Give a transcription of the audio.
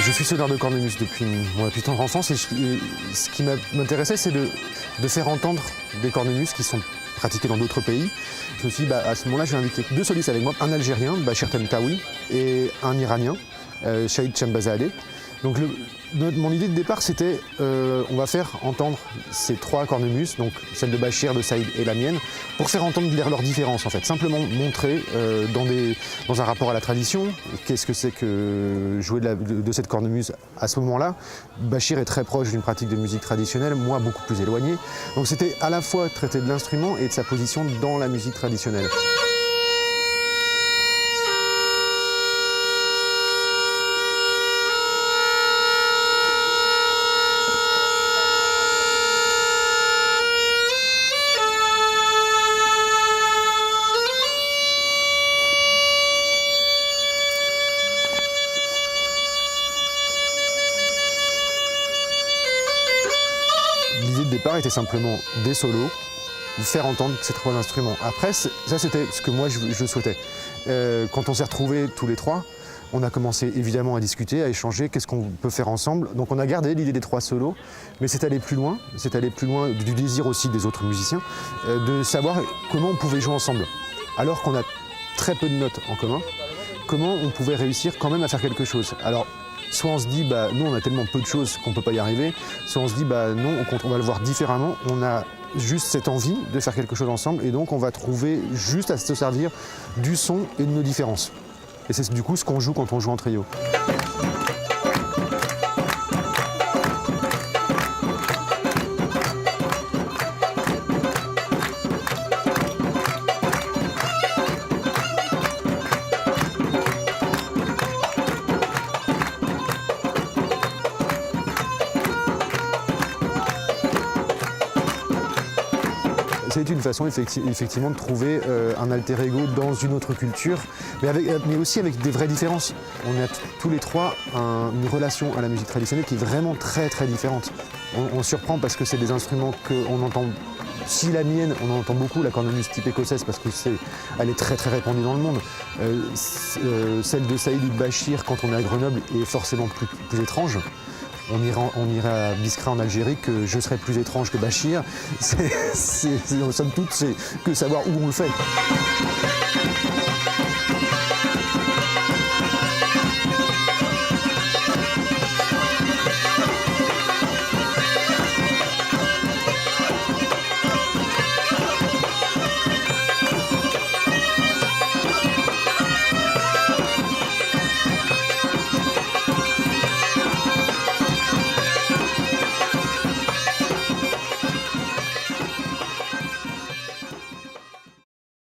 Je suis sonneur de cornemuse depuis ma plus tendre enfance et ce qui m'intéressait, c'est de faire entendre des cornemuses qui sont pratiquées dans d'autres pays. Je me suis dit, à ce moment-là, je vais inviter 2 solistes avec moi, un Algérien, Bachir Temtaoui, et un Iranien, Shahid Chambazadeh. Donc mon idée de départ, c'était on va faire entendre ces 3 cornemuses, donc celle de Bachir, de Saïd et la mienne, pour faire entendre leurs différences en fait. Simplement montrer dans un rapport à la tradition, qu'est-ce que c'est que jouer de cette cornemuse à ce moment-là. Bachir est très proche d'une pratique de musique traditionnelle, moi beaucoup plus éloigné. Donc c'était à la fois traiter de l'instrument et de sa position dans la musique traditionnelle. L'idée de départ était simplement des solos, faire entendre ces 3 instruments. Après, ça c'était ce que moi je souhaitais. Quand on s'est retrouvés tous les 3, on a commencé évidemment à discuter, à échanger, qu'est-ce qu'on peut faire ensemble. Donc on a gardé l'idée des 3 solos, mais c'est allé plus loin du désir aussi des autres musiciens, de savoir comment on pouvait jouer ensemble. Alors qu'on a très peu de notes en commun, comment on pouvait réussir quand même à faire quelque chose. Alors, soit on se dit, nous on a tellement peu de choses qu'on ne peut pas y arriver, soit on se dit, non, on va le voir différemment, on a juste cette envie de faire quelque chose ensemble et donc on va trouver juste à se servir du son et de nos différences. Et c'est du coup ce qu'on joue quand on joue en trio. C'est une façon effectivement de trouver un alter ego dans une autre culture, mais aussi avec des vraies différences. On a tous les 3 une relation à la musique traditionnelle qui est vraiment très très différente. On surprend parce que c'est des instruments qu'on entend. Si la mienne, on en entend beaucoup, la cornemuse type écossaise, parce qu'elle est très très répandue dans le monde. Celle de Saïd ou de Bachir, quand on est à Grenoble, est forcément plus étrange. On ira à Biskra en Algérie, que je serai plus étrange que Bachir. Somme toute, c'est que savoir où on le fait.